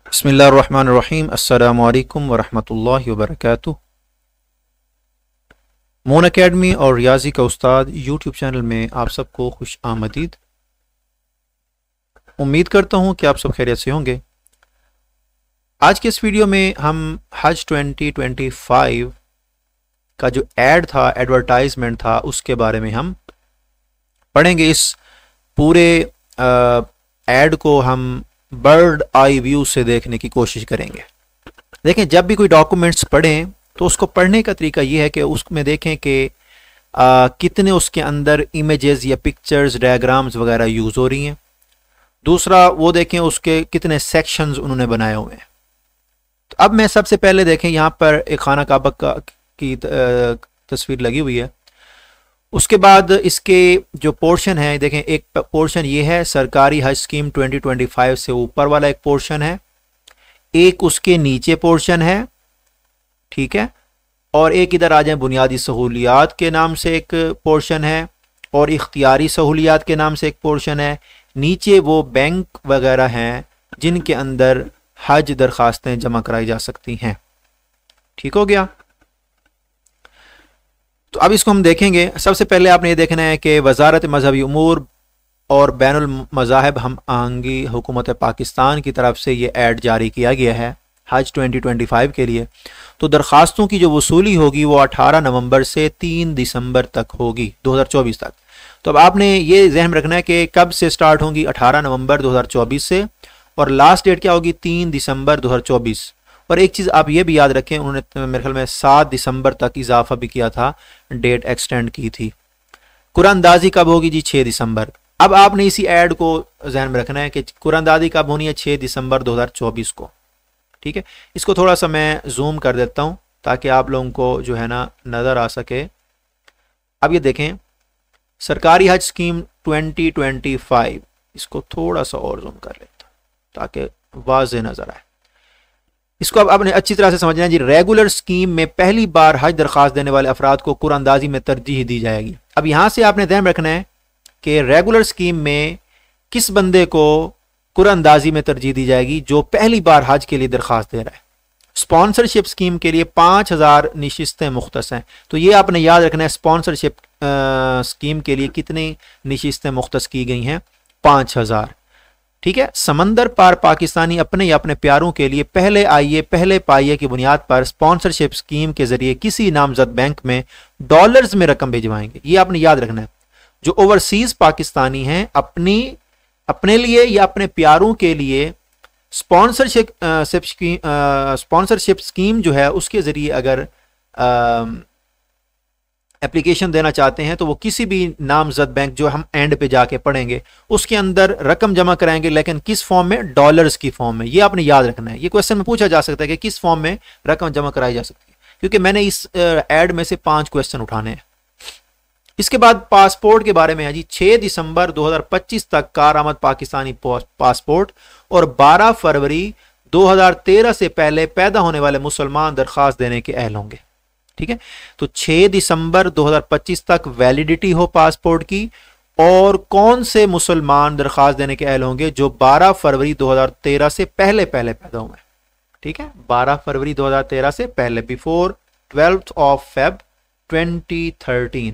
बिस्मिल्लाहिर्रहमानिर्रहीम। अस्सलामु अलैकुम वरहमतुल्लाहि वबरकातुह। मून एकेडमी और रियाजी का उस्ताद यूट्यूब चैनल में आप सबको खुश आमदीद। उम्मीद करता हूँ कि आप सब खैरियत से होंगे। आज के इस वीडियो में हम हज 2025 का जो एड था, एडवर्टाइजमेंट था, उसके बारे में हम पढ़ेंगे। इस पूरे एड को हम बर्ड आई व्यू से देखने की कोशिश करेंगे। देखें, जब भी कोई डॉक्यूमेंट्स पढ़ें तो उसको पढ़ने का तरीका ये है कि उसमें देखें कि कितने उसके अंदर इमेजेस या पिक्चर्स, डायग्राम्स वगैरह यूज़ हो रही हैं। दूसरा, वो देखें उसके कितने सेक्शंस उन्होंने बनाए हुए हैं। तो अब मैं सबसे पहले देखें, यहाँ पर एक खाना काबा की तस्वीर लगी हुई है। उसके बाद इसके जो पोर्शन है, देखें, एक पोर्शन ये है सरकारी हज स्कीम 2025 से ऊपर वाला एक पोर्शन है, एक उसके नीचे पोर्शन है, ठीक है, और एक इधर आ जाए बुनियादी सहूलियात के नाम से एक पोर्शन है, और इख्तियारी सहूलियात के नाम से एक पोर्शन है। नीचे वो बैंक वगैरह हैं जिनके अंदर हज दरखास्तें जमा कराई जा सकती हैं। ठीक हो गया। तो अब इसको हम देखेंगे। सबसे पहले आपने ये देखना है कि वजारत मजहबी उमूर और बैनुल मज़ाहिब हम आहंगी हुकूमत पाकिस्तान की तरफ से ये ऐड जारी किया गया है हज 2025 के लिए। तो दरख्वास्तों की जो वसूली होगी वो 18 नवंबर से 3 दिसंबर तक होगी, 2024 तक। तो अब आपने ये जहन रखना है कि कब से स्टार्ट होंगी, 18 नवंबर 2024 से, और लास्ट डेट क्या होगी, 3 दिसंबर 2024। और एक चीज़ आप ये भी याद रखें, उन्होंने मेरे ख्याल में 7 दिसंबर तक इजाफा भी किया था, डेट एक्सटेंड की थी। कुरानदाजी कब होगी जी, 6 दिसंबर। अब आपने इसी ऐड को जहन में रखना है कि कुरानदाजी कब होनी है, 6 दिसंबर 2024 को। ठीक है, इसको थोड़ा सा मैं जूम कर देता हूँ ताकि आप लोगों को जो है ना नज़र आ सके। अब ये देखें, सरकारी हज स्कीम 2025, इसको थोड़ा सा और जूम कर लेता हूँ ताकि वाज़ेह नज़र आए। इसको अब आपने अच्छी तरह से समझना है जी। रेगुलर स्कीम में पहली बार हज दरख्वास्त देने वाले अफराद को कुरानदाजी में तरजीह दी जाएगी। अब यहाँ से आपने ध्यान रखना है कि रेगुलर स्कीम में किस बंदे को कुरानदाजी में तरजीह दी जाएगी, जो पहली बार हज के लिए दरख्वास्त दे रहा है। स्पॉन्सरशिप स्कीम के लिए 5000 नशिस्तें मुख्तस हैं। तो ये आपने याद रखना है, स्पॉन्सरशिप स्कीम के लिए कितनी नशिस्तें मुख्तस की गई हैं, 5000। ठीक है। समंदर पार पाकिस्तानी अपने या अपने प्यारों के लिए पहले आइए पहले पाइए की बुनियाद पर स्पॉन्सरशिप स्कीम के जरिए किसी नामजद बैंक में डॉलर्स में रकम भिजवाएंगे। ये आपने याद रखना है। जो ओवरसीज पाकिस्तानी हैं, अपने लिए या अपने प्यारों के लिए स्पॉन्सरशिप स्कीम जो है उसके जरिए अगर एप्लीकेशन देना चाहते हैं तो वो किसी भी नामजद बैंक, जो हम एंड पे जाके पढ़ेंगे, उसके अंदर रकम जमा कराएंगे, लेकिन किस फॉर्म में, डॉलर्स की फॉर्म में। ये आपने याद रखना है। ये क्वेश्चन में पूछा जा सकता है कि किस फॉर्म में रकम जमा कराई जा सकती है, क्योंकि मैंने इस एड में से 5 क्वेश्चन उठाने हैं। इसके बाद पासपोर्ट के बारे में है जी। 6 दिसंबर 2025 तक कारआमद पाकिस्तानी पासपोर्ट और 12 फरवरी 2013 से पहले पैदा होने वाले मुसलमान दरख्वास्त देने के अहल होंगे। ठीक है। तो 6 दिसंबर 2025 तक वैलिडिटी हो पासपोर्ट की, और कौन से मुसलमान दरख्वास्त देने के अहल होंगे, जो 12 फरवरी 2013 से पहले पैदा हुए। ठीक है, 12 फरवरी 2013 से पहले, बिफोर 12th of Feb 2013।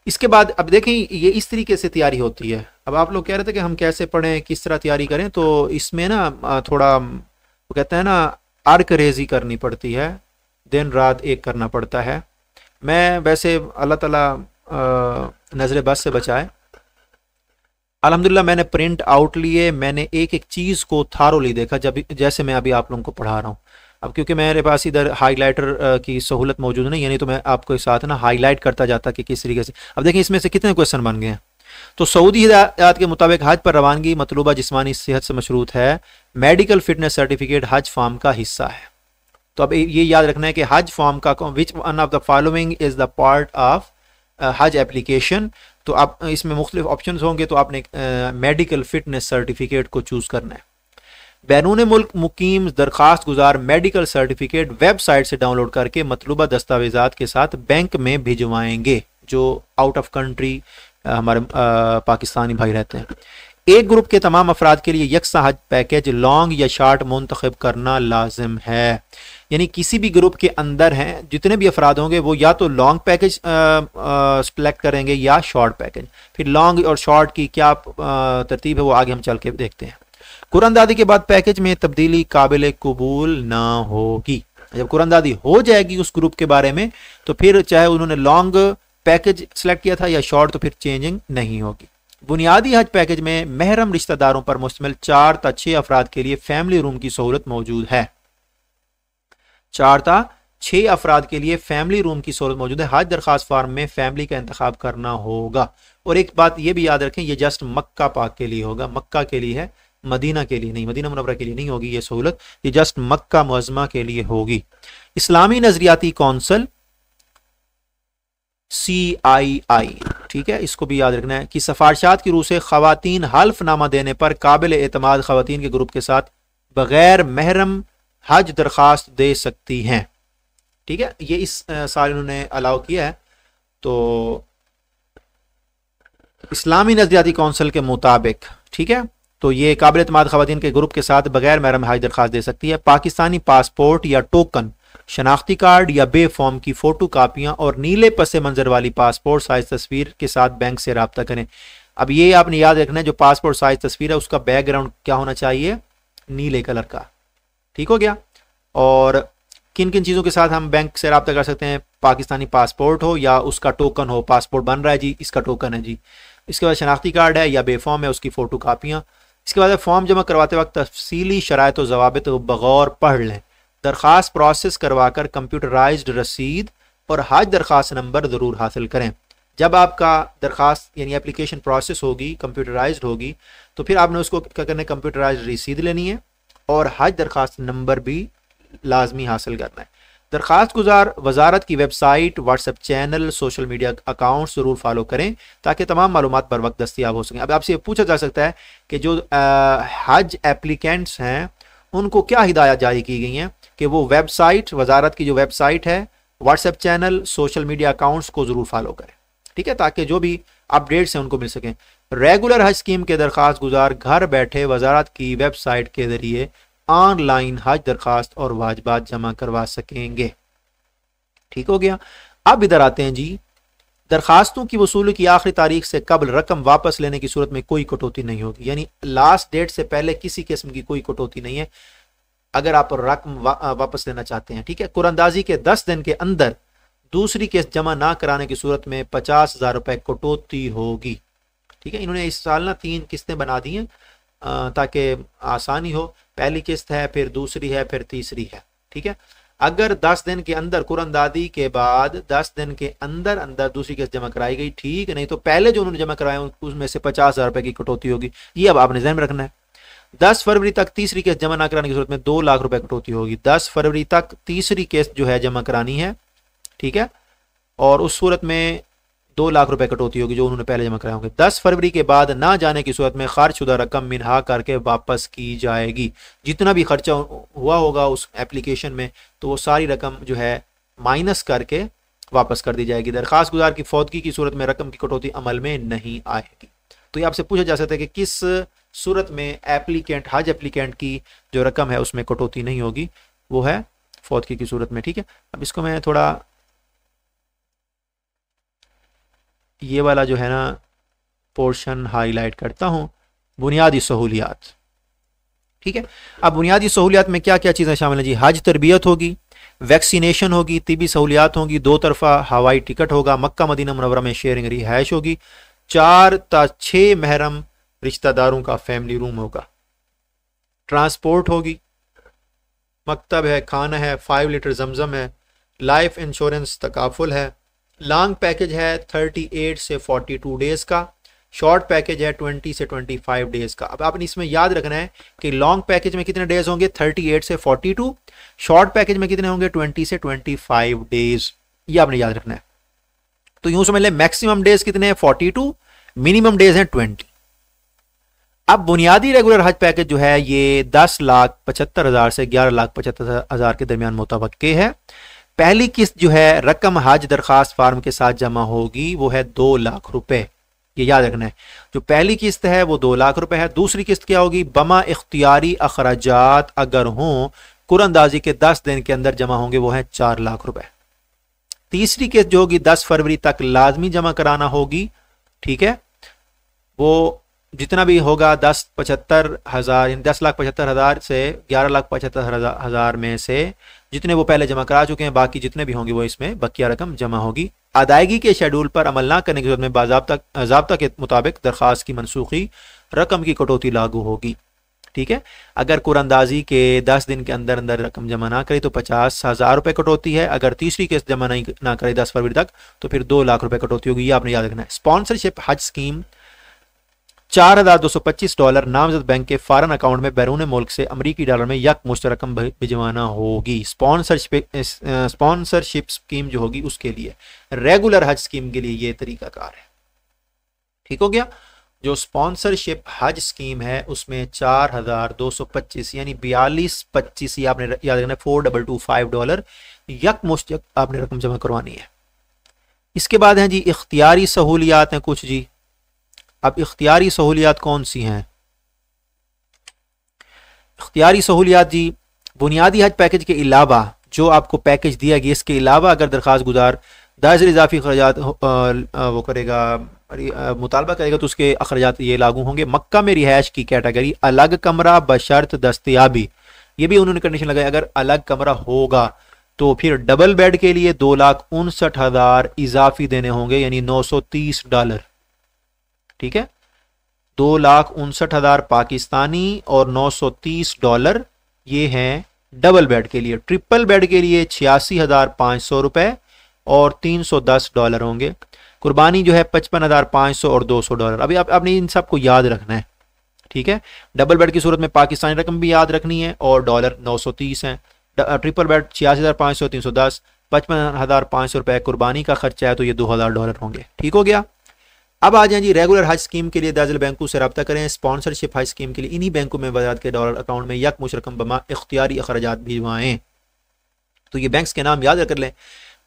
इसके बाद अब देखें, ये इस तरीके से तैयारी होती है। अब आप लोग कह रहे थे कि हम कैसे पढ़ें, किस तरह तैयारी करें, तो इसमें ना थोड़ा वो कहते हैं ना, अर्क-रेज़ी करनी पड़ती है, दिन रात एक करना पड़ता है। मैं वैसे अल्लाह ताला नज़र बस से बचाए, अल्हम्दुलिल्लाह मैंने प्रिंट आउट लिए, मैंने एक एक चीज़ को थारोली देखा, जब जैसे मैं अभी आप लोगों को पढ़ा रहा हूँ। अब क्योंकि मेरे पास इधर हाईलाइटर की सहूलत मौजूद नहीं है, नहीं तो मैं आपको साथ ना हाईलाइट करता जाता कि किस तरीके से। अब देखिए इसमें से कितने क्वेश्चन बन गए हैं। तो सऊदी हिदायत के मुताबिक हज पर रवानगी मतलूबा जिस्मानी सेहत से मशरूत है। मेडिकल फिटनेस सर्टिफिकेट हज फॉर्म का हिस्सा है। तो अब ये याद रखना है कि हज फॉर्म का which one of the following is the part of हज एप्लीकेशन। तो आप इसमें मुख्तलिफ ऑप्शन होंगे, तो आपने मेडिकल फिटनेस सर्टिफिकेट को चूज करना है। बैरून मुल्क मुकीम दरखास्त गुजार मेडिकल सर्टिफिकेट वेबसाइट से डाउनलोड करके मतलूबा दस्तावेजात के साथ बैंक में भिजवाएंगे, जो आउट ऑफ कंट्री हमारे पाकिस्तानी भाई रहते हैं। एक ग्रुप के तमाम अफराद के लिए यकसा हज पैकेज लॉन्ग या शार्ट मुंतखब करना लाजिम है। यानी किसी भी ग्रुप के अंदर हैं जितने भी अफराद होंगे वो या तो लॉन्ग पैकेज सेलेक्ट करेंगे या शॉर्ट पैकेज। फिर लॉन्ग और शॉर्ट की क्या तरतीब है वो आगे हम चल के देखते हैं। कुरानदादी के बाद पैकेज में तब्दीली काबिल कबूल ना होगी। जब कुरानदादी हो जाएगी उस ग्रुप के बारे में तो फिर चाहे उन्होंने लॉन्ग पैकेज सेलेक्ट किया था या शॉर्ट, तो फिर चेंजिंग नहीं होगी। बुनियादी हज पैकेज में महरम रिश्तेदारों पर मुश्तमिल 4 से 6 अफराद के लिए फैमिली रूम की सहूलत मौजूद है। 4 से 6 अफराद के लिए फैमिली रूम की सहूलत मौजूद है। हज दरखास्त फॉर्म में फैमिली का इंतखाब करना होगा। और एक बात यह भी याद रखें, यह जस्ट मक्का पाक के लिए होगा, मक्का के लिए है, मदीना के लिए नहीं, मदीना मुनव्वरा के लिए नहीं होगी ये सहूलत, ये जस्ट मक्का मुअज़्ज़मा के लिए होगी। इस्लामी नजरियाती कौंसल CII, ठीक है, इसको भी याद रखना है कि सिफारिशात की रूह से खवातीन हल्फनामा देने पर काबिल एतमाद खवातीन के ग्रुप के साथ बगैर महरम हज दरखास्त दे सकती हैं। ठीक है, ये इस साल इन्होंने अलाउ किया है। तो इस्लामी नजरियाती कौंसिल के मुताबिक, ठीक है, तो ये काबिल एतमाद खवातीन के ग्रुप के साथ बगैर महरम हज दरखास्त दे सकती है। पाकिस्तानी पासपोर्ट या टोकन, शनाख्ती कार्ड या बे फॉर्म की फोटो कापियां और नीले पसे मंजर वाली पासपोर्ट साइज तस्वीर के साथ बैंक से रब्ता करें। अब ये आपने याद रखना है, जो पासपोर्ट साइज तस्वीर है उसका बैकग्राउंड क्या होना चाहिए, नीले कलर का। ठीक हो गया। और किन किन चीज़ों के साथ हम बैंक से रब्ता कर सकते हैं, पाकिस्तानी पासपोर्ट हो या उसका टोकन हो, पासपोर्ट बन रहा है जी, इसका टोकन है जी। इसके बाद शनाख्ती कार्ड है या बे फॉर्म है, उसकी फ़ोटो कापियाँ। इसके बाद फॉर्म जमा करवाते वक्त तफसीली शराइत व ज़वाबित बगौर पढ़ लें। दरख्वास्त प्रोसेस करवाकर कंप्यूटराइज्ड रसीद और हज दरख्वास्त नंबर ज़रूर हासिल करें। जब आपका दरख्वास्त यानी एप्लीकेशन प्रोसेस होगी, कंप्यूटराइज्ड होगी, तो फिर आपने उसको क्या करना है, कंप्यूटराइज्ड रसीद लेनी है और हज दरख्वास्त नंबर भी लाजमी हासिल करना है। दरख्वास्त गुजार वजारत की website, WhatsApp channel, social media account ज़रूर फॉलो करें ताकि तमाम मालूमात बर वक्त दस्तियाब हो सकें। अब आपसे पूछा जा सकता है कि जो हज एप्लीकेंट्स हैं उनको क्या हिदायत जारी की गई हैं कि वो वेबसाइट, वजारत की जो वेबसाइट है, WhatsApp channel, social media accounts को ज़रूर फॉलो करें। ठीक है, ताकि जो भी अपडेट्स हैं उनको मिल सकें। रेगुलर हज स्कीम के दरख्वास्त गुजार घर बैठे वजारत की वेबसाइट के ज़रिए ऑनलाइन हज दरख्वास्त और वाजिबात जमा करवा सकेंगे। ठीक हो गया। अब इधर आते हैं जी, दरखास्तों की वसूली की आखिरी तारीख से कबल रकम वापस लेने की सूरत में कोई कटौती नहीं होगी। यानी लास्ट डेट से पहले किसी किस्म की कोई कटौती नहीं है अगर आप रकम वापस लेना चाहते हैं। ठीक है, कुरानदाजी के 10 दिन के अंदर दूसरी किस्त जमा ना कराने की सूरत में 50,000 रुपए कटौती होगी। ठीक है, इन्होंने इस साल ना 3 किस्तें बना दी हैं ताकि आसानी हो। पहली किस्त है, फिर दूसरी है, फिर तीसरी है। ठीक है, अगर 10 दिन के अंदर कुरानदादी के बाद 10 दिन के अंदर अंदर दूसरी किस्त जमा कराई गई, ठीक, नहीं तो पहले जो उन्होंने जमा कराया उसमें से 50,000 रुपए की कटौती होगी। ये अब आपने ध्यान में रखना है। 10 फरवरी तक तीसरी किस्त जमा ना कराने की सूरत में 2 लाख रुपए कटौती होगी। 10 फरवरी तक तीसरी किस्त जो है जमा करानी है, ठीक है, और उस सूरत में 2 लाख रुपए कटौती होगी जो उन्होंने पहले जमा कराए होंगे। 10 फरवरी के बाद ना जाने की सूरत में खर्च शुदा रकम मिनहा करके वापस की जाएगी। जितना भी खर्चा हुआ होगा उस एप्लीकेशन में तो वो सारी रकम जो है माइनस करके वापस कर दी जाएगी। दरखास्त गुजार की फौतगी की सूरत में रकम की कटौती अमल में नहीं आएगी। तो ये आपसे पूछा जा सकता है कि किस सूरत में एप्लीकेंट, हज एप्लीकेंट की जो रकम है उसमें कटौती नहीं होगी, वो है फौतगी की सूरत में। ठीक है, अब इसको मैं थोड़ा ये वाला जो है ना पोर्शन हाईलाइट करता हूं, बुनियादी सहूलियात। ठीक है, अब बुनियादी सहूलियात में क्या क्या चीज़ें शामिल हैं जी। हज तरबियत होगी, वैक्सीनेशन होगी, तिबी सहूलियात होंगी, 2 तरफा हवाई टिकट होगा, मक्का मदीना मुनव्वरा में शेयरिंग रिहाइश होगी, 4 से 6 महरम रिश्तेदारों का फैमिली रूम होगा, ट्रांसपोर्ट होगी, मकतब है, खाना है, 5 लीटर जमजम है, लाइफ इंश्योरेंस तकाफुल है, लॉन्ग पैकेज है 38 से 42 डेज का, शॉर्ट पैकेज है 20 से 25 डेज का। अब आपने इसमें याद रखना है कि लॉन्ग पैकेज में कितने डेज होंगे, 38 से 42, शॉर्ट पैकेज में कितने होंगे, 20 से 25 डेज। ये आपने याद रखना है। तो यूं समझ लें मैक्सिमम डेज कितने हैं, 42, मिनिमम डेज हैं 20। अब बुनियादी रेगुलर हज पैकेज जो है ये 10,75,000 से 11,75,000 के दरमियान मुतवक्के है। पहली किस्त जो है रकम हज दरखास्त फार्म के साथ जमा होगी वो है 2 लाख रुपए। ये याद रखना है। जो पहली किस्त है वो 2 लाख रुपए है। दूसरी किस्त क्या होगी? बमा इख्तियारी अखराजात अगर हों कुरअंदाजी के 10 दिन के अंदर जमा होंगे, वो है 4 लाख रुपए। तीसरी किस्त जो होगी 10 फरवरी तक लाजमी जमा कराना होगी, ठीक है। वो जितना भी होगा 10,75,000 10,75,000 से 11,75,000 में से जितने वो पहले जमा करा चुके हैं, बाकी जितने भी होंगे वो इसमें बकिया रकम जमा होगी। अदायगी के शेड्यूल पर अमल ना करने की सूरत में बाज़ाब्ता के मुताबिक दरख्वास्त की मनसूखी रकम की कटौती लागू होगी, ठीक है। अगर कुरअंदाजी के 10 दिन के अंदर अंदर रकम जमा ना करे तो 50,000 रुपये कटौती है। अगर तीसरी किस्त जमा नहीं ना करे 10 फरवरी तक तो फिर 2 लाख रुपए कटौती होगी। ये आपने याद रखना है। स्पॉन्सरशिप हज स्कीम $4,225 नामजद बैंक के फॉरेन अकाउंट में बैरून मुल्क से अमरीकी डॉलर में यकमुश्त रकम भिजवाना होगी। स्पॉन्सरशिप स्कीम जो होगी उसके लिए, रेगुलर हज स्कीम के लिए ये तरीकाकार है, ठीक हो गया। जो स्पॉन्सरशिप हज स्कीम है उसमें 4,225 यानी 4225 ये आपने याद रखना है, $4,225 यकमुश्त आपने रकम जमा करवानी है। इसके बाद है जी इख्तियारी सहूलियात हैं कुछ जी। अब इख्तियारी सहूलियात कौन सी हैं? इख्तियारी सहूलियात जी बुनियादी हज पैकेज के अलावा जो आपको पैकेज दिया गया, इसके अलावा अगर दरख्वास्त गुजार 10,000 इजाफी अखराजात वो करेगा, मुतालबा करेगा तो उसके अखराजात ये लागू होंगे। मक्का में रिहायश की कैटेगरी अलग कमरा बशर्त दस्तयाबी, ये भी उन्होंने कंडीशन लगाई, अगर अलग कमरा होगा तो फिर डबल बेड के लिए 2,59,000 इजाफी देने होंगे यानी $930, ठीक है। 2,59,000 पाकिस्तानी और $930 ये हैं डबल बेड के लिए। ट्रिपल बेड के लिए 86,500 रुपए और $310 होंगे। कुर्बानी जो है 55,500 और $200। अभी आपने इन सबको याद रखना है, ठीक है। डबल बेड की सूरत में पाकिस्तानी रकम भी याद रखनी है और डॉलर 930 है। ट्रिपल बेड 86,500 310, 55,500 रुपए कुर्बानी का खर्चा है तो ये $2,000 होंगे, ठीक हो गया। अब आ जाए जी रेगुलर हज स्कीम के लिए दाखिल बैंकों से रब्ता करें। स्पॉन्सरशिप हज स्कीम के लिए इन्हीं बैंकों में वजारत के डॉलर अकाउंट में यकमुश्त रकम बमा इख्तियारी अखराजात भिजवाएं। तो ये बैंक्स के नाम याद कर लें।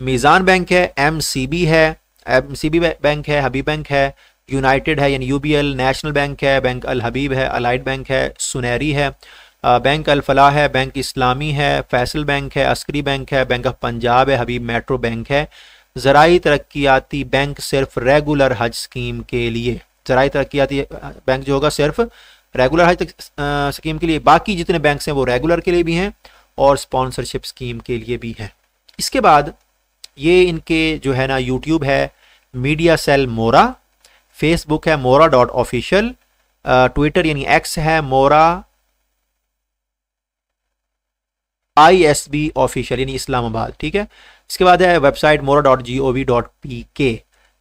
मीज़ान बैंक है, MCB है, MCB बैंक है, हबीब बैंक है, यूनाइटेड है यानी UBL, नेशनल बैंक है, बैंक अल हबीब है, अलाइड बैंक है, सुनहरी है, बैंक अल फलाह है, बैंक इस्लामी है, फैसल बैंक है, अस्करी बैंक है, बैंक ऑफ पंजाब है, हबीब मेट्रो बैंक है। ज़राई तरक्याती बैंक सिर्फ रेगुलर हज स्कीम के लिए, ज़राई तरक्याती बैंक जो होगा सिर्फ रेगुलर हज स्कीम के लिए, बाकी जितने बैंक हैं वो रेगुलर के लिए भी हैं और स्पॉन्सरशिप स्कीम के लिए भी हैं। इसके बाद ये इनके जो है ना यूट्यूब है मीडिया सेल मोरा, फेसबुक है मोरा.ऑफिशियल, ट्विटर यानी एक्स है मोरा ISB ऑफिशियल यानी इस्लामाबाद, ठीक है। इसके बाद है वेबसाइट mora.gov.pk।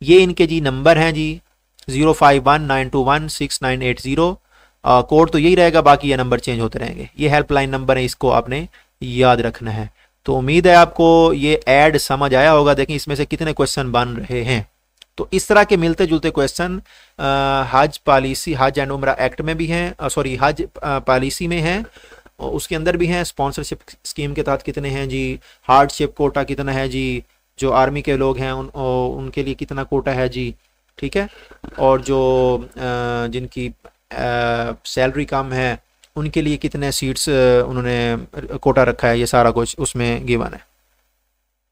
ये इनके जी नंबर हैं जी 0519216980। कोड तो यही रहेगा, बाकी ये नंबर चेंज होते रहेंगे। ये हेल्पलाइन नंबर है, इसको आपने याद रखना है। तो उम्मीद है आपको ये ऐड समझ आया होगा। देखें इसमें से कितने क्वेश्चन बन रहे हैं। तो इस तरह के मिलते जुलते क्वेश्चन हज पॉलिसी, हज एंड उम्रा एक्ट में भी हैं, सॉरी हज पॉलिसी में हैं, उसके अंदर भी हैं। स्पॉन्सरशिप स्कीम के तहत कितने हैं जी, हार्डशिप कोटा कितना है जी, जो आर्मी के लोग हैं उनके लिए कितना कोटा है जी, ठीक है। और जो जिनकी सैलरी कम है उनके लिए कितने सीट्स उन्होंने कोटा रखा है, ये सारा कुछ उसमें गिवन है,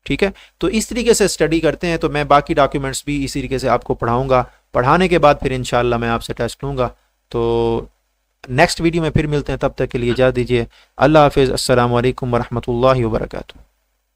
ठीक है। तो इस तरीके से स्टडी करते हैं। तो मैं बाकी डॉक्यूमेंट्स भी इसी तरीके से आपको पढ़ाऊँगा। पढ़ाने के बाद फिर इंशाल्लाह मैं आपसे टेस्ट लूँगा। तो नेक्स्ट वीडियो में फिर मिलते हैं, तब तक के लिए इजाज़त दीजिए। अल्लाह हाफिज़। अस्सलामु अलैकुम वरहमतुल्लाहि वबरकातुहू।